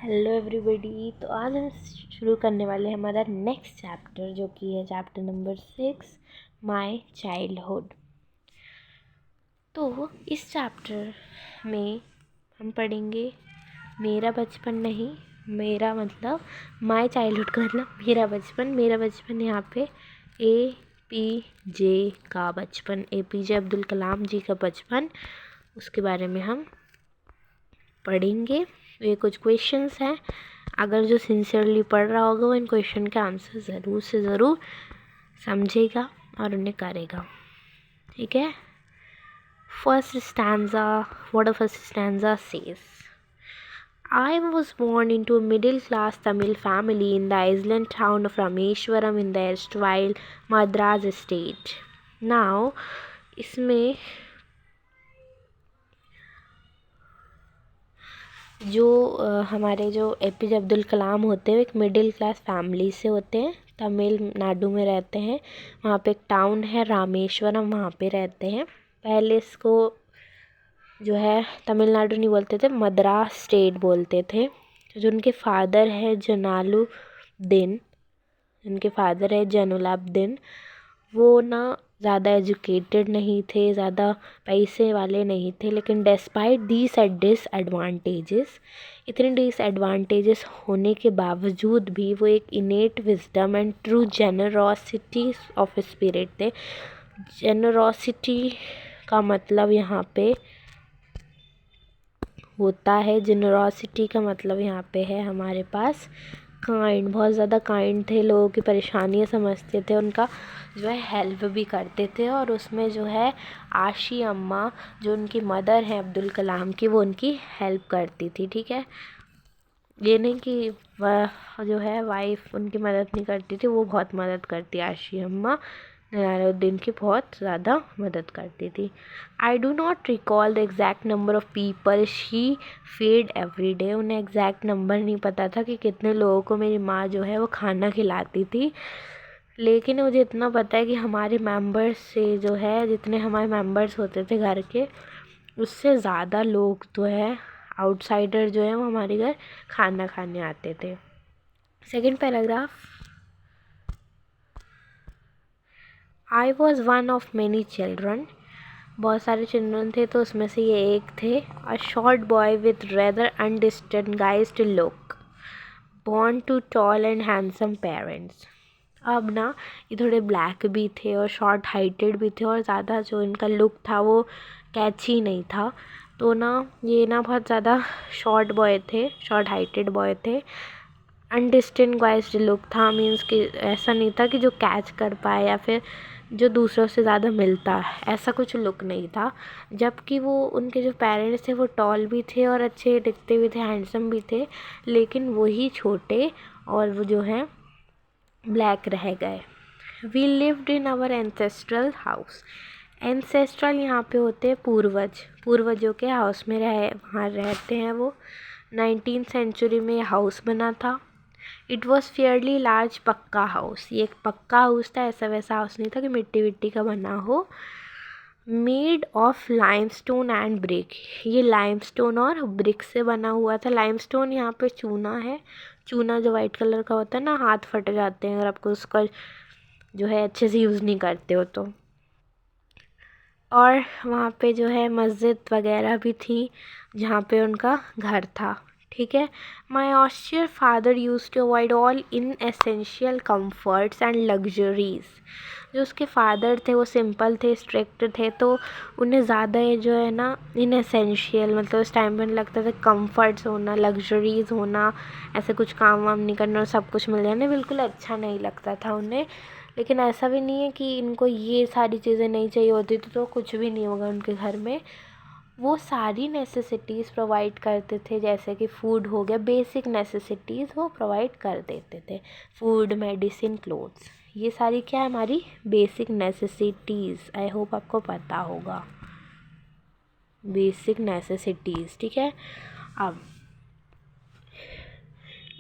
Hello everybody. तो आज हम शुरू करने वाले हैं हमारा नेक्स्ट चैप्टर, जो कि है चैप्टर नंबर 6, माय चाइल्डहुड। तो इस चैप्टर में हम पढ़ेंगे मेरा बचपन नहीं, मेरा मतलब माय चाइल्डहुड का मतलब मेरा बचपन यहाँ पे APJ का बचपन, APJ अब्दुल कलाम जी का बचपन, उसके बारे में हम पढ़ेंगे। ये कुछ क्वेश्चंस हैं, अगर जो सिंसियरली पढ़ रहा होगा वो इन क्वेश्चन के आंसर ज़रूर से ज़रूर समझेगा और उन्हें करेगा। ठीक है। First stanza, what first stanza says, I was born into a middle-class Tamil family in the island town of Rameshwaram in the erstwhile Madras state. Now, इसमें जो हमारे जो APJ अब्दुल कलाम होते हैं, एक मिडिल क्लास फैमिली से होते हैं, तमिलनाडु में रहते हैं। वहाँ पे एक टाउन है रामेश्वरम, वहाँ पे रहते हैं। पहले इसको जो है तमिलनाडु नहीं बोलते थे, मद्रास स्टेट बोलते थे। जो उनके फादर है जैनुलाब्दीन, वो ना ज़्यादा एजुकेटेड नहीं थे, ज़्यादा पैसे वाले नहीं थे, लेकिन डिस्पाइट दीज डिसएडवांटेजेस, इतने डिसएडवांटेजेस होने के बावजूद भी वो एक इनेट wisdom and true generosity of spirit थे। जेनरोसिटी का मतलब यहाँ पे होता है, जेनरोसिटी का मतलब यहाँ पे है हमारे पास काइंड, बहुत ज़्यादा काइंड थे, लोगों की परेशानियाँ समझते थे, उनका जो है हेल्प भी करते थे। और उसमें जो है आशी अम्मा, जो उनकी मदर हैं अब्दुल कलाम की, वो उनकी हेल्प करती थी। ठीक है, ये नहीं कि वह जो है वाइफ उनकी मदद नहीं करती थी, वो बहुत मदद करती, आशी अम्मा जलालुद्दीन की बहुत ज़्यादा मदद करती थी। I do not recall the exact number of people she feed every day, उन्हें एग्जैक्ट नंबर नहीं पता था कि कितने लोगों को मेरी माँ जो है वो खाना खिलाती थी, लेकिन मुझे इतना पता है कि हमारे मेंबर्स से जो है, जितने हमारे मेंबर्स होते थे घर के, उससे ज़्यादा लोग जो है आउटसाइडर जो है वो हमारे घर खाना खाने आते थे। Second paragraph, I was one of many children, बहुत सारे चिल्ड्रन थे तो उसमें से ये एक थे। A short boy with rather undistinguished look, born to tall and handsome parents. अब ना ये थोड़े ब्लैक भी थे और शॉर्ट हाइटेड भी थे, और ज़्यादा जो इनका लुक था वो कैची नहीं था। तो ना ये ना बहुत ज़्यादा शॉर्ट हाइटेड बॉय थे। अनडिस्टिंग्विश्ड लुक था, मीन्स कि ऐसा नहीं था कि जो कैच कर पाए या फिर जो दूसरों से ज़्यादा मिलता है, ऐसा कुछ लुक नहीं था। जबकि वो उनके जो पेरेंट्स थे वो टॉल भी थे और अच्छे दिखते भी थे, हैंडसम भी थे, लेकिन वही छोटे और वो जो है ब्लैक रह गए। We lived in our ancestral house, ancestral यहाँ पे होते हैं पूर्वजों के हाउस में वहाँ रहते हैं वो। 19th सेंचुरी में हाउस बना था। इट वॉज फेयरली लार्ज पक्का हाउस, ये एक पक्का हाउस था, ऐसा वैसा हाउस नहीं था कि मिट्टी विट्टी का बना हो। Made of limestone and brick, ये लाइमस्टोन और ब्रिक से बना हुआ था। लाइमस्टोन यहाँ पे चूना है, चूना जो वाइट कलर का होता है ना, हाथ फट जाते हैं अगर आपको उसका जो है अच्छे से यूज़ नहीं करते हो तो। और वहाँ पे जो है मस्जिद वगैरह भी थी जहाँ पे उनका घर था। ठीक है। My austere father used to avoid all inessential comforts and luxuries, जो उसके फादर थे वो सिंपल थे, स्ट्रिक्ट थे, तो उन्हें ज़्यादा ये जो है ना इन एसेंशियल, मतलब उस टाइम पर लगता था कम्फर्ट्स होना, लग्जरीज़ होना, ऐसे कुछ काम वाम नहीं करना और सब कुछ मिल जाना, बिल्कुल अच्छा नहीं लगता था उन्हें। लेकिन ऐसा भी नहीं है कि इनको ये सारी चीज़ें नहीं चाहिए होती थी तो कुछ भी नहीं होगा उनके घर में। वो सारी नेसेसिटीज़ प्रोवाइड करते थे, जैसे कि फूड हो गया, बेसिक नेसेसिटीज़ वो प्रोवाइड कर देते थे। फूड, मेडिसिन, क्लोथ्स, ये सारी क्या है हमारी बेसिक नेसेसिटीज़। आई होप आपको पता होगा बेसिक नेसेसिटीज़। ठीक है। अब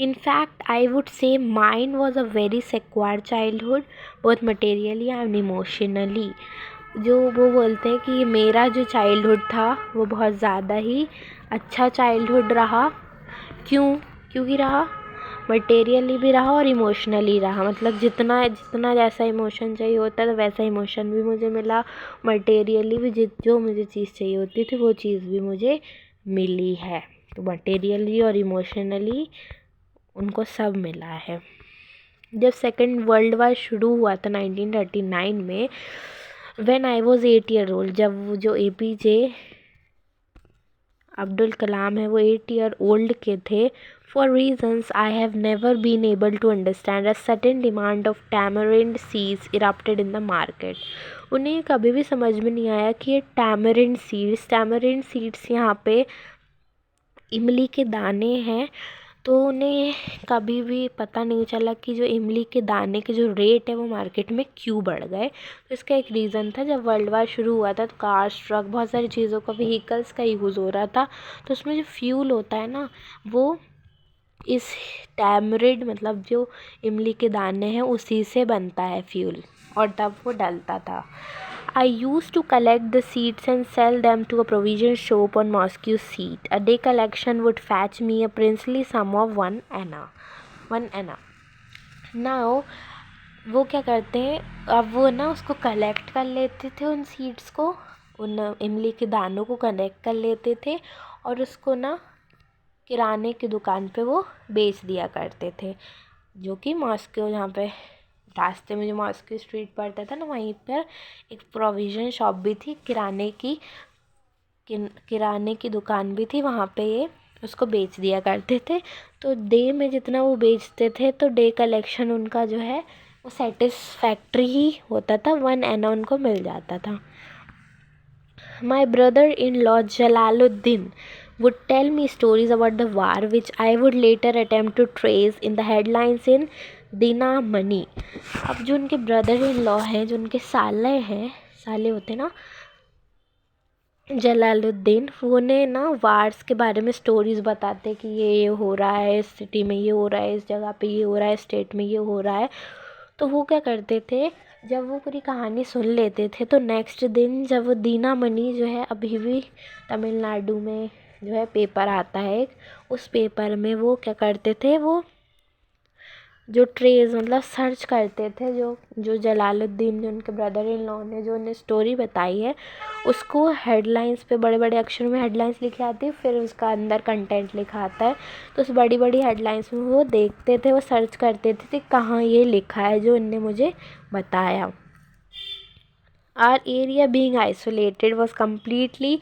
In fact, I would say mine was a very secure childhood, both materially and emotionally. जो वो बोलते हैं कि मेरा जो चाइल्डहुड था वो बहुत ज़्यादा ही अच्छा चाइल्डहुड रहा। क्यों? क्योंकि रहा, मटेरियली भी रहा और इमोशनली रहा। मतलब जितना जितना जैसा इमोशन चाहिए होता है तो वैसा इमोशन भी मुझे मिला, मटेरियली भी जो मुझे चीज़ चाहिए होती थी वो चीज़ भी मुझे मिली है। तो मटेरियली और इमोशनली उनको सब मिला है। जब सेकेंड वर्ल्ड वार शुरू हुआ था 1939 में, when I was 8 year old, जब वो जो APJ अब्दुल कलाम है वो 8 ईयर ओल्ड के थे, for reasons I have never been able to understand a sudden demand of tamarind seeds erupted in the market. उन्हें कभी भी समझ में नहीं आया कि ये टैमरिंड सीड्स यहाँ पे इमली के दाने हैं। तो उन्हें कभी भी पता नहीं चला कि जो इमली के दाने के जो रेट है वो मार्केट में क्यों बढ़ गए। तो इसका एक रीज़न था, जब वर्ल्ड वार शुरू हुआ था तो कार्स, ट्रक, बहुत सारी चीज़ों का, व्हीकल्स का यूज़ हो रहा था। तो उसमें जो फ्यूल होता है ना, वो इस टैमरिंड मतलब जो इमली के दाने हैं उसी से बनता है फ्यूल, और तब वो डलता था। I used to collect the seeds and sell them to a provision shop on Moscow Street. A day collection would fetch me a princely sum of 1 anna. Now, वो क्या करते हैं, अब वो ना उसको कलेक्ट कर लेते थे, उन सीड्स को, उन इमली के दानों को कलेक्ट कर लेते थे और उसको ना किराने की दुकान पे वो बेच दिया करते थे, जो कि मॉस्को, जहाँ पे रास्ते में जो मॉस्को स्ट्रीट पड़ता था ना, वहीं पर एक प्रोविज़न शॉप भी थी, किराने की दुकान भी थी, वहाँ पे ये उसको बेच दिया करते थे। तो डे में जितना वो बेचते थे तो डे कलेक्शन उनका जो है वो सेटिस्फैक्ट्री ही होता था, 1 anna उनको मिल जाता था। My brother-in-law Jalaluddin would tell me stories about the war which I would later attempt to trace in the headlines in Dinamani। अब जो उनके ब्रदर इन लॉ हैं, जो उनके साले होते ना जलालुद्दीन, वो ने ना वार्स के बारे में स्टोरीज़ बताते कि ये हो रहा है, इस सिटी में ये हो रहा है, इस जगह पे ये हो रहा है, स्टेट में ये हो रहा है। तो वो क्या करते थे, जब वो पूरी कहानी सुन लेते थे तो नेक्स्ट दिन जब वो दीनामणि जो है, अभी भी तमिलनाडु में जो है पेपर आता है एक, उस पेपर में वो क्या करते थे, वो जो ट्रेस मतलब सर्च करते थे, जो जलालुद्दीन, जो उनके ब्रदर इन लॉ ने जो उन्हें स्टोरी बताई है, उसको हेडलाइंस पे बड़े बड़े अक्षरों में हेडलाइंस लिखी आती है, फिर उसका अंदर कंटेंट लिखा आता है। तो उस बड़ी बड़ी हेडलाइंस में वो देखते थे, वो सर्च करते थे कहाँ ये लिखा है जो इनने मुझे बताया। Our area being isolated was completely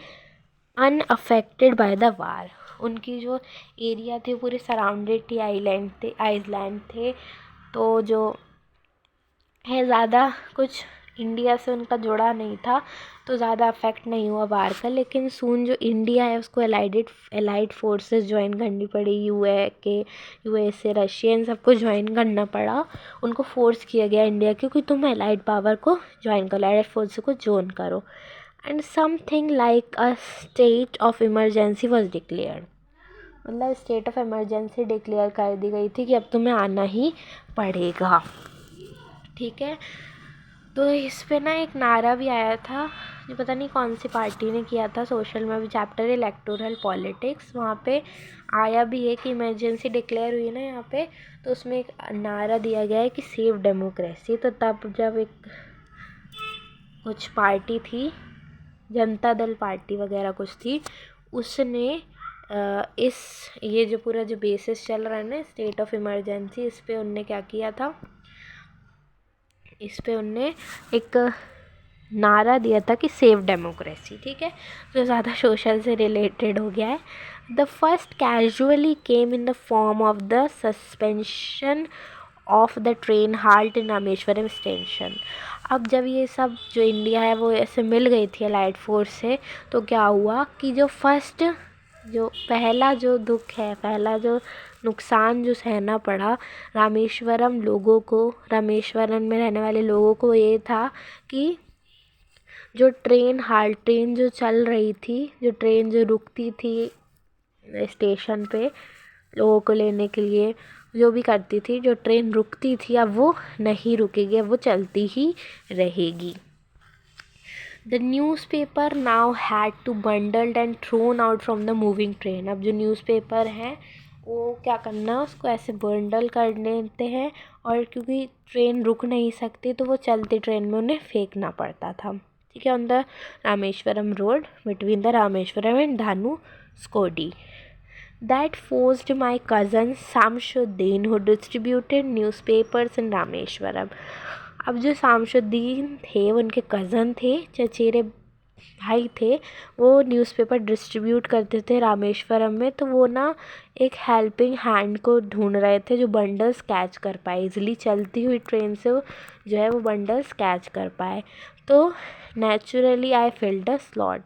unaffected by the war। उनकी जो एरिया थे पूरे सराउंडेड थी, आइलैंड थे, तो जो है ज़्यादा कुछ इंडिया से उनका जुड़ा नहीं था, तो ज़्यादा अफेक्ट नहीं हुआ वार का। लेकिन सून जो इंडिया है उसको एलाइड फोर्सेस ज्वाइन करनी पड़ी, USA, रशियन सबको ज्वाइन करना पड़ा। उनको फोर्स किया गया इंडिया क्योंकि तुम एलाइड पावर को ज्वाइन करो, एलाइड फोर्स को ज्वाइन करो। And something like a state of emergency was declared. मतलब स्टेट ऑफ इमरजेंसी डिक्लेयर कर दी गई थी कि अब तुम्हें आना ही पड़ेगा। ठीक है, तो इस पे ना एक नारा भी आया था, जो पता नहीं कौन सी पार्टी ने किया था, सोशल में भी चैप्टर इलेक्टोरल पॉलिटिक्स, वहाँ पे आया भी है कि इमरजेंसी डिक्लेयर हुई ना यहाँ पे, तो उसमें एक नारा दिया गया है कि सेव डेमोक्रेसी। तो तब जब एक कुछ पार्टी थी, जनता दल पार्टी वगैरह कुछ थी, उसने ये जो पूरा जो बेसिस चल रहा है ना स्टेट ऑफ इमरजेंसी, इस पे उनने क्या किया था, इस पे उनने एक नारा दिया था कि सेव डेमोक्रेसी। ठीक है, जो ज़्यादा सोशल से रिलेटेड हो गया है। The first casually came in the form of the suspension of the train halt in Rameswaram station. अब जब ये सब जो इंडिया है वो ऐसे मिल गई थी अलाइड फोर्स से, तो क्या हुआ कि जो पहला जो दुख है, पहला जो नुकसान जो सहना पड़ा रामेश्वरम में रहने वाले लोगों को, ये था कि जो ट्रेन जो चल रही थी, जो ट्रेन जो रुकती थी स्टेशन पे लोगों को लेने के लिए, जो भी करती थी, जो ट्रेन रुकती थी अब वो नहीं रुकेगी, अब वो चलती ही रहेगी। The newspaper now had to bundled and thrown out from the moving train। अब जो न्यूज़पेपर है वो क्या करना, उसको ऐसे बंडल कर लेते हैं, और क्योंकि ट्रेन रुक नहीं सकती तो वो चलती ट्रेन में उन्हें फेंकना पड़ता था। ठीक है, on the Rameswaram road between the Rameswaram and Dhanushkodi, that forced my cousin Samshuddin, who distributed newspapers in Rameshwaram. अब जो शामशुद्दीन थे वो उनके कज़न थे, चचेरे भाई थे, वो न्यूज़पेपर डिस्ट्रीब्यूट करते थे रामेश्वरम में। तो वो ना एक हेल्पिंग हैंड को ढूंढ रहे थे जो बंडल्स कैच कर पाए, इजीली चलती हुई ट्रेन से जो है वो बंडल्स कैच कर पाए। तो naturally I filled a slot.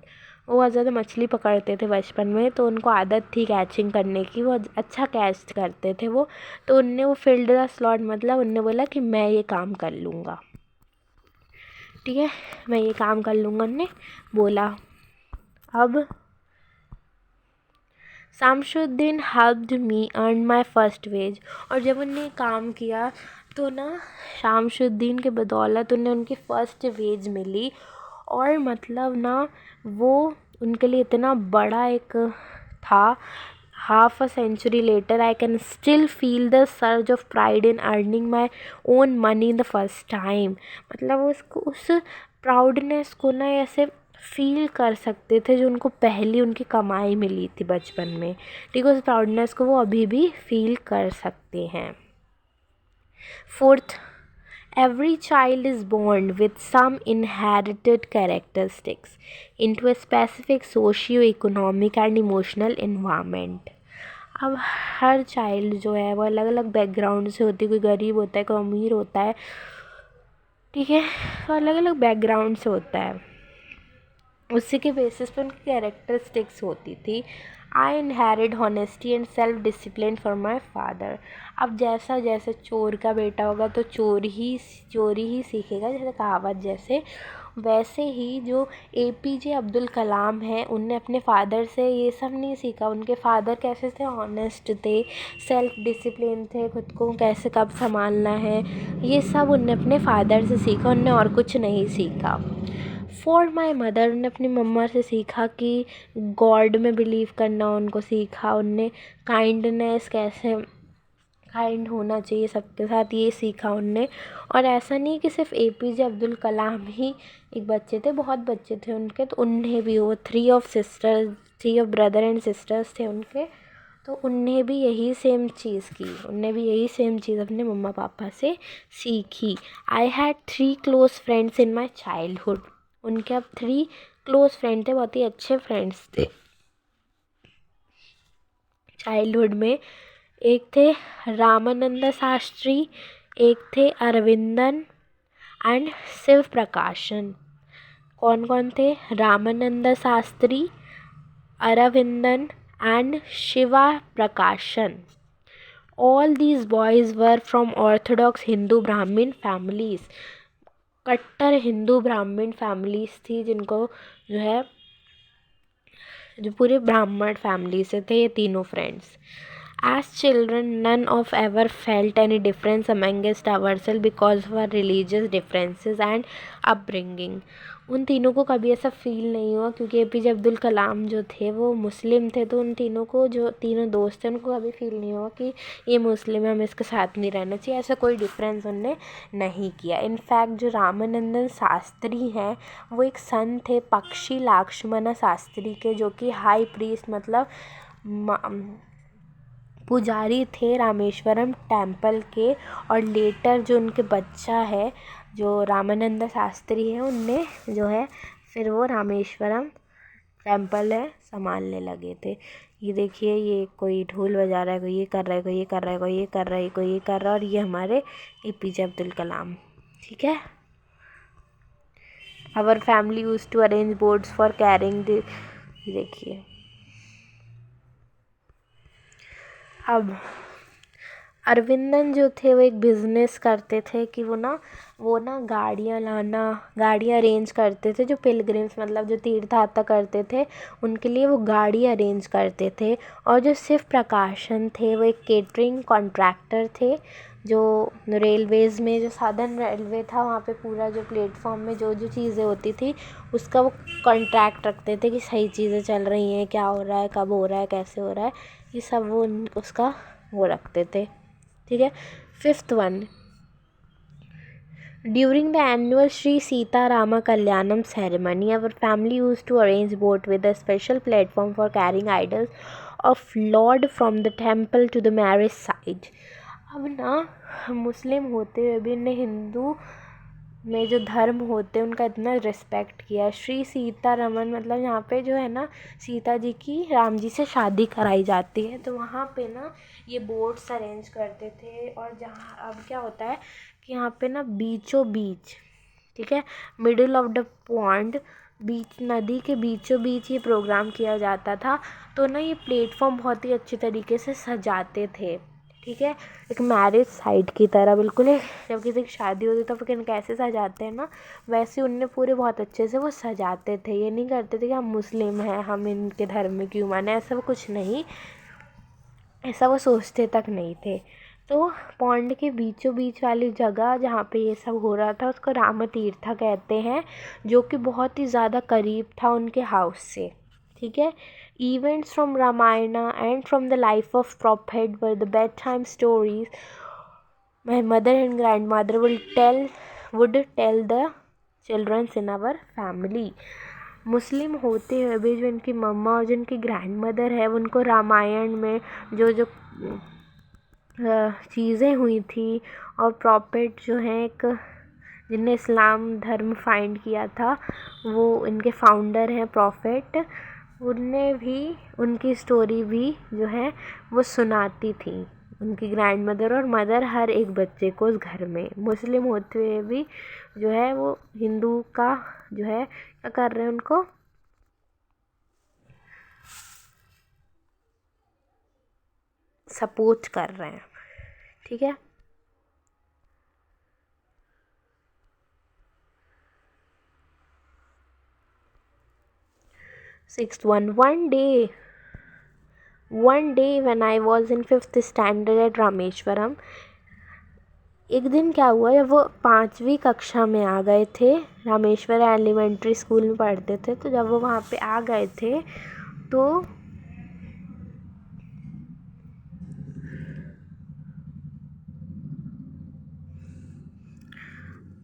वो बहुत ज़्यादा मछली पकड़ते थे बचपन में, तो उनको आदत थी कैचिंग करने की, वो अच्छा कैच करते थे वो। तो उनने वो फील्ड द स्लॉट मतलब उनने बोला कि मैं ये काम कर लूँगा। ठीक है, मैं ये काम कर लूँगा उनने बोला। अब Shamsuddin helped me earn my first wage. और जब उनने काम किया तो ना शामशुद्दीन के बदौलत उन्हें उनकी फ़र्स्ट वेज मिली। और मतलब ना वो उनके लिए इतना बड़ा एक था। Half a century later I can still feel the surge of pride in earning my own money the first time. मतलब उसको उस प्राउडनेस को ना ऐसे फील कर सकते थे जो उनको पहली उनकी कमाई मिली थी बचपन में। ठीक है, उस प्राउडनेस को वो अभी भी फील कर सकते हैं। Fourth, every child is born with some inherited characteristics into a specific socio-economic and emotional environment. अब हर चाइल्ड जो है वो अलग अलग बैकग्राउंड से होती है, कोई गरीब होता है, कोई अमीर होता है। ठीक है, तो अलग अलग बैकग्राउंड से होता है, उसी के बेसिस पे उनकी कैरेक्टरिस्टिक्स होती थी। I inherit honesty and self discipline from my father. अब जैसा जैसे चोर का बेटा होगा तो चोरी ही सीखेगा, जैसे कहावत जैसे। वैसे ही जो APJ अब्दुल कलाम हैं, उनने अपने फादर से ये सब नहीं सीखा। उनके फादर कैसे थे, ऑनेस्ट थे, सेल्फ डिसिप्लिन थे, खुद को कैसे कब संभालना है, ये सब उनने अपने फादर से सीखा, उनने और कुछ नहीं सीखा। फॉर माई मदर, उन्होंने अपनी मम्मा से सीखा कि गॉड में बिलीव करना उनको सीखा। उनने काइंडनेस, कैसे काइंड होना चाहिए सबके साथ, ये सीखा उनने। और ऐसा नहीं कि सिर्फ APJ अब्दुल कलाम ही एक बच्चे थे, बहुत बच्चे थे उनके। तो उन्हें भी वो 3 ब्रदर एंड सिस्टर्स थे उनके, तो उनने भी यही सेम चीज़ की, उनने भी यही सेम चीज़ अपने मम्मा पापा से सीखी। I had 3 close friends in my childhood. उनके अब 3 क्लोज फ्रेंड थे, बहुत ही अच्छे फ्रेंड्स थे चाइल्डहुड में। एक थे रामानंद शास्त्री, एक थे अरविंदन एंड शिव प्रकाशन। कौन कौन थे, रामानंद शास्त्री, अरविंदन एंड शिवा प्रकाशन। All these boys were from orthodox Hindu Brahmin families. कट्टर हिंदू ब्राह्मण फैमिलीज थी, जिनको जो है जो पूरे ब्राह्मण फैमिली से थे ये तीनों friends. As children, none of ever felt any difference amongst ourselves because of our religious differences and upbringing. उन तीनों को कभी ऐसा फील नहीं हुआ, क्योंकि APJ अब्दुल कलाम जो थे वो मुस्लिम थे, तो उन तीनों को, जो तीनों दोस्त थे, उनको कभी फील नहीं हुआ कि ये मुस्लिम है, हमें इसके साथ नहीं रहना चाहिए। ऐसा कोई डिफरेंस उनने नहीं किया। इनफैक्ट जो रामानंदन शास्त्री हैं वो एक सन थे पक्षी लाक्ष्मण शास्त्री के, जो कि हाई प्रीस्ट मतलब पुजारी थे रामेश्वरम टेम्पल के। और लेटर जो उनके बच्चा है जो रामानंद शास्त्री है, उनने जो है फिर वो रामेश्वरम टेम्पल है संभालने लगे थे। ये देखिए, ये कोई ढोल बजा रहा है, कोई ये कर रहा है, कोई ये कर रहा है, कोई ये कर रहा है, कोई ये कर रहा है, और ये हमारे APJ अब्दुल कलाम। ठीक है, our family use to arrange boards for carrying the, देखिए। अब अरविंदन जो थे वो एक बिज़नेस करते थे कि वो ना गाड़ियाँ अरेंज करते थे, जो पिलग्रिम्स मतलब जो तीर्थ यात्रा करते थे उनके लिए वो गाड़ी अरेंज करते थे। और जो शिव प्रकाशन थे वो एक केटरिंग कॉन्ट्रैक्टर थे, जो रेलवेज़ में जो साधन रेलवे था वहाँ पे पूरा जो प्लेटफॉर्म में जो जो चीज़ें होती थी उसका वो कॉन्ट्रैक्ट रखते थे कि सही चीज़ें चल रही हैं, क्या हो रहा है, कब हो रहा है, कैसे हो रहा है, ये सब वो उसका वो रखते थे। ठीक है। 5th one, during the annual Sri Sita Rama Kalyanam ceremony, our family used to arrange boat with a special platform for carrying idols of Lord from the temple to the marriage site. अब ना मुस्लिम होते हुए भी इन्हें हिंदू में जो धर्म होते हैं उनका इतना रिस्पेक्ट किया। श्री सीता रमन मतलब यहाँ पे जो है ना सीता जी की राम जी से शादी कराई जाती है, तो वहाँ पे ना ये बोट्स अरेंज करते थे। और जहाँ अब क्या होता है कि यहाँ पे ना बीचों बीच, ठीक है, मिडिल ऑफ द पॉन्ड, बीच नदी के बीचों बीच ये प्रोग्राम किया जाता था। तो ना ये प्लेटफॉर्म बहुत ही अच्छे तरीके से सजाते थे। ठीक है, एक मैरिज साइट की तरह बिल्कुल ही, जब किसी की शादी होती तो फिर कैसे सजाते हैं ना, वैसे उनने पूरे बहुत अच्छे से वो सजाते थे। ये नहीं करते थे कि हम मुस्लिम हैं हम इनके धर्म में क्यों माने, ऐसा वो कुछ नहीं, ऐसा वो सोचते तक नहीं थे। तो पॉन्ड के बीचों बीच वाली जगह जहाँ पे ये सब हो रहा था उसको राम तीर्था कहते हैं, जो कि बहुत ही ज़्यादा करीब था उनके हाउस से। ठीक है। Events from Ramayana and from the life of prophet were the bedtime stories my mother and grandmother would tell the childrens in our family. Muslim होते हुए भी जो इनकी मम्मा और जो इनकी ग्रैंड मदर है उनको रामायण में जो जो चीज़ें हुई थी, और प्रॉफिट जो है एक जिनने इस्लाम धर्म फाइंड किया था, वो इनके फाउंडर हैं प्रॉफिट, उनने भी उनकी स्टोरी भी जो है वो सुनाती थी उनकी ग्रैंड मदर और मदर हर एक बच्चे को उस घर में। मुस्लिम होते हुए भी जो है वो हिंदू का जो है क्या कर रहे हैं, उनको सपोर्ट कर रहे हैं। ठीक है। 6th one day when I was in 5th standard at Rameswaram, एक दिन क्या हुआ जब वो 5वीं कक्षा में आ गए थे, रामेश्वर एलिमेंट्री स्कूल में पढ़ते थे, तो जब वो वहाँ पे आ गए थे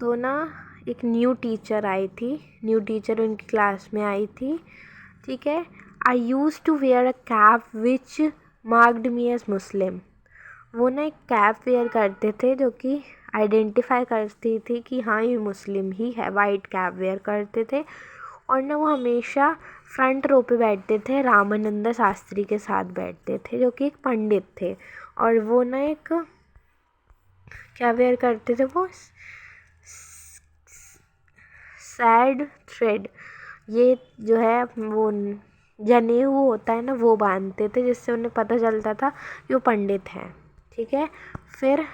तो ना एक न्यू टीचर आई थी, न्यू टीचर उनकी क्लास में आई थी। ठीक है। I used to wear a cap which marked me as Muslim. वो ना एक कैप वेयर करते थे जो कि आइडेंटिफाई करती थी कि हाँ ये मुस्लिम ही है, वाइट कैप वेयर करते थे। और ना वो हमेशा फ्रंट रो पे बैठते थे, रामानंद शास्त्री के साथ बैठते थे जो कि एक पंडित थे। और वो ना एक क्या वेयर करते थे, वो सैड थ्रेड, ये जो है वो जनेऊ होता है ना वो बांधते थे, जिससे उन्हें पता चलता था कि वो पंडित हैं। ठीक है। फिर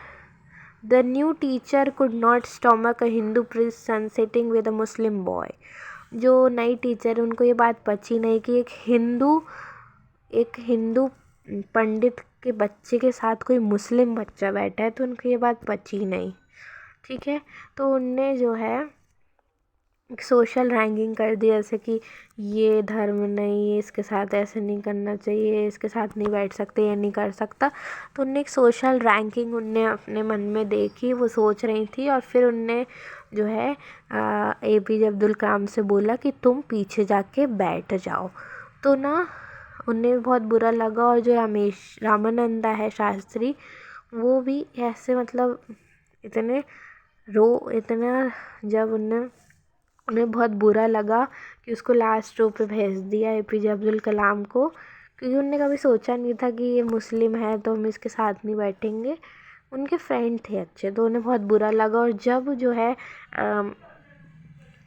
the new teacher could not stomach a Hindu priest son sitting with a Muslim boy. जो नई टीचर उनको ये बात पची नहीं कि एक हिंदू पंडित के बच्चे के साथ कोई मुस्लिम बच्चा बैठा है, तो उनको ये बात पची नहीं। ठीक है। तो उनने जो है सोशल रैंकिंग कर दी, जैसे कि ये धर्म नहीं, ये इसके साथ ऐसे नहीं करना चाहिए, इसके साथ नहीं बैठ सकते, ये नहीं कर सकता। तो उनने एक सोशल रैंकिंग उनने अपने मन में देखी, वो सोच रही थी, और फिर उनने जो है APJ अब्दुल कलाम से बोला कि तुम पीछे जाके बैठ जाओ। तो ना उन्हें बहुत बुरा लगा, और जो रामानंदा है शास्त्री, वो भी ऐसे मतलब इतना जब उन्हें बहुत बुरा लगा कि उसको लास्ट रो पे भेज दिया APJ अब्दुल कलाम को, क्योंकि उनने कभी सोचा नहीं था कि ये मुस्लिम है तो हम इसके साथ नहीं बैठेंगे। उनके फ्रेंड थे अच्छे, तो उन्हें बहुत बुरा लगा। और जब जो है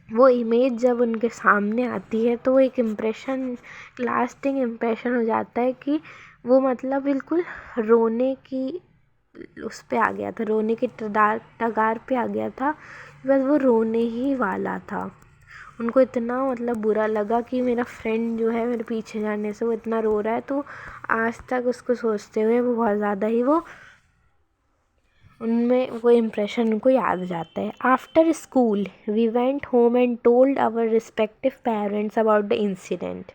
वो इमेज जब उनके सामने आती है तो वो एक इम्प्रेशन, लास्टिंग इम्प्रेशन हो जाता है कि वो मतलब बिल्कुल रोने की उस पे आ गया था, रोने की टगार पे आ गया था, बस वो रोने ही वाला था। उनको इतना मतलब बुरा लगा कि मेरा फ्रेंड जो है मेरे पीछे जाने से वो इतना रो रहा है, तो आज तक उसको सोचते हुए वो बहुत ज़्यादा ही वो उनमें वो इम्प्रेशन उनको याद जाता है। After school we went home and told our respective parents about the incident.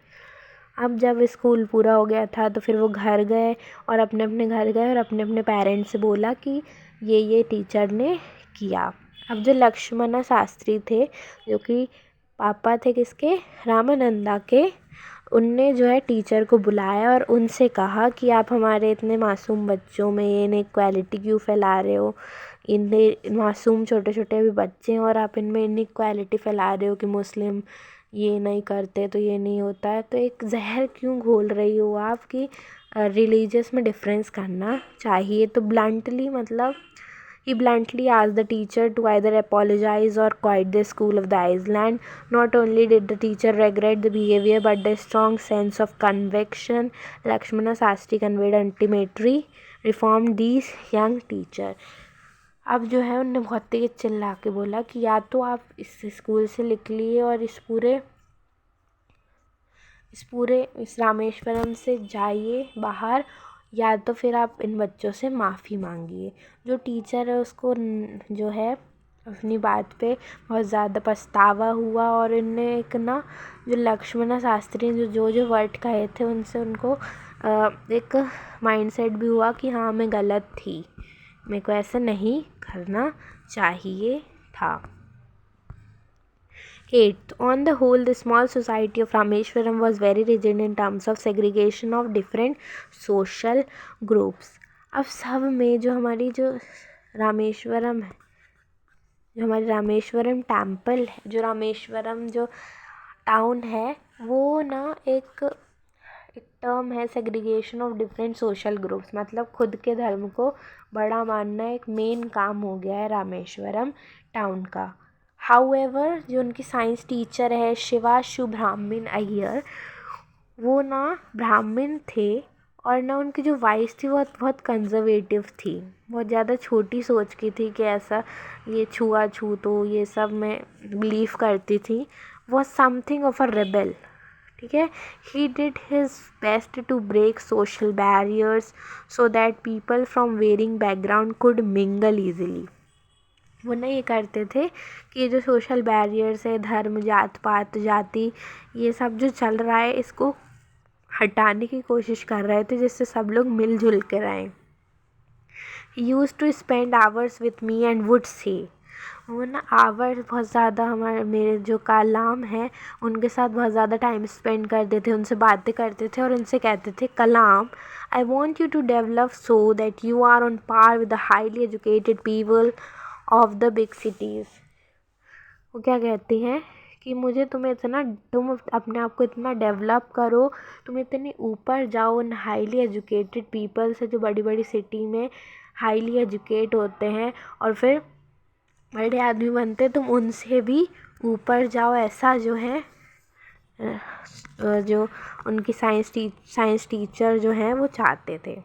अब जब स्कूल पूरा हो गया था तो फिर वो घर गए और अपने अपने घर गए और अपने अपने पेरेंट्स से बोला कि ये टीचर ने किया। अब जो लक्ष्मण शास्त्री थे, जो कि पापा थे किसके, रामानंदा के, उनने जो है टीचर को बुलाया और उनसे कहा कि आप हमारे इतने मासूम बच्चों में ये इनइक्वालिटी क्यों फैला रहे हो। इन्हें मासूम छोटे छोटे अभी बच्चे हैं और आप इनमें इनइक्वालिटी फैला रहे हो कि मुस्लिम ये नहीं करते तो ये नहीं होता है। तो एक जहर क्यों घोल रही हो आप कि रिलीजियस में डिफरेंस करना चाहिए। तो ब्लंटली मतलब he bluntly asked the teacher to either apologize or quit the school of the Iceland. Not only did the teacher regret the behavior, but the strong sense of conviction Lakshmana Sastry conveyed ultimately reformed these young teacher. अब जो है उनने बहुत तेज चिल्ला के बोला कि या तो आप इस स्कूल से निकलिए और इस रामेश्वरम से जाइए बाहर, या तो फिर आप इन बच्चों से माफ़ी मांगिए। जो टीचर है उसको जो है अपनी बात पे बहुत ज़्यादा पछतावा हुआ और इनने एक ना जो लक्ष्मण शास्त्री ने जो वर्ड कहे थे उनसे उनको एक माइंडसेट भी हुआ कि हाँ मैं गलत थी, मेरे को ऐसा नहीं करना चाहिए था। 8. On the whole, the small society of Rameshwaram was very rigid in terms of segregation of different social groups. अब सब में जो हमारी जो रामेश्वरम है, जो हमारी रामेश्वरम टेम्पल है, जो रामेश्वरम जो टाउन है, वो ना एक टर्म है segregation of different social groups. मतलब खुद के धर्म को बड़ा मानना एक मेन काम हो गया है रामेश्वरम टाउन का। हाउएवर जो उनकी साइंस टीचर है शिवाशु ब्राह्मण अय्यर, वो ना ब्राह्मण थे और ना उनकी जो वाइफ थी वो बहुत कंजर्वेटिव थी, बहुत ज़्यादा छोटी सोच की थी कि ऐसा ये छुआछूत हो ये सब मैं बिलीव करती थी। वो समथिंग ऑफ अ रेबल, ठीक है। He did his best to break social barriers so that people from varying background could mingle easily. वो ना ये करते थे कि ये जो सोशल बैरियर्स है, धर्म जात पात जाति ये सब जो चल रहा है इसको हटाने की कोशिश कर रहे थे जिससे सब लोग मिलजुल के रहें। He used to spend hours with me and would say, वो ना आवर्स बहुत ज़्यादा मेरे जो कलाम हैं उनके साथ बहुत ज़्यादा टाइम स्पेंड करते थे, उनसे बातें करते थे और उनसे कहते थे Kalam I want you to develop so that you are on par with the highly educated people of the big cities. वो क्या कहती हैं कि तुम अपने आप को इतना डेवलप करो, तुम इतने ऊपर जाओ उन हाईली एजुकेटेड पीपल से जो बड़ी बड़ी सिटी में हाईली एजुकेट होते हैं और फिर बड़े आदमी बनते, तुम उनसे भी ऊपर जाओ। ऐसा जो है जो उनकी साइंस टीचर जो हैं वो चाहते थे।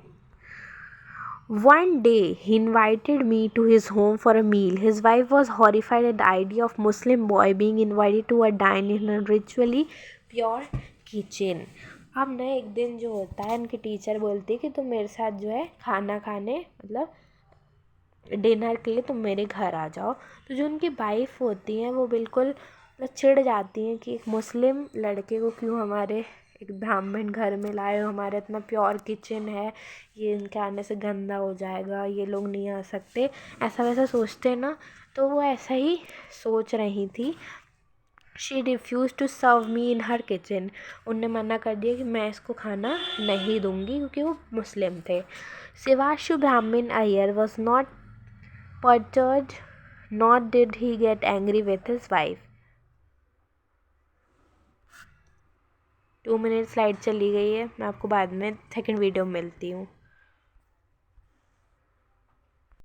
One day he invited me to his home for a meal. His wife was horrified at the idea of Muslim boy being invited to a dine in a ritually pure kitchen. अब ना एक दिन जो होता है उनकी teacher बोलती है कि तुम मेरे साथ जो है खाना खाने मतलब डिनर के लिए तुम मेरे घर आ जाओ। तो जो उनकी वाइफ होती हैं वो बिल्कुल चिढ़ जाती हैं कि एक मुस्लिम लड़के को क्यों हमारे एक ब्राह्मण घर में लाए हो, हमारा इतना प्योर किचन है, ये इनके आने से गंदा हो जाएगा, ये लोग नहीं आ सकते, ऐसा वैसा सोचते ना। तो वो ऐसा ही सोच रही थी। She refuse to serve me in her kitchen, उनने मना कर दिया कि मैं इसको खाना नहीं दूंगी क्योंकि वो मुस्लिम थे। शिवाशु ब्राह्मण Iyer was not perturbed, nor did he get angry with his wife. 2 minute slide चली गई है, मैं आपको बाद में सेकंड वीडियो में मिलती हूँ।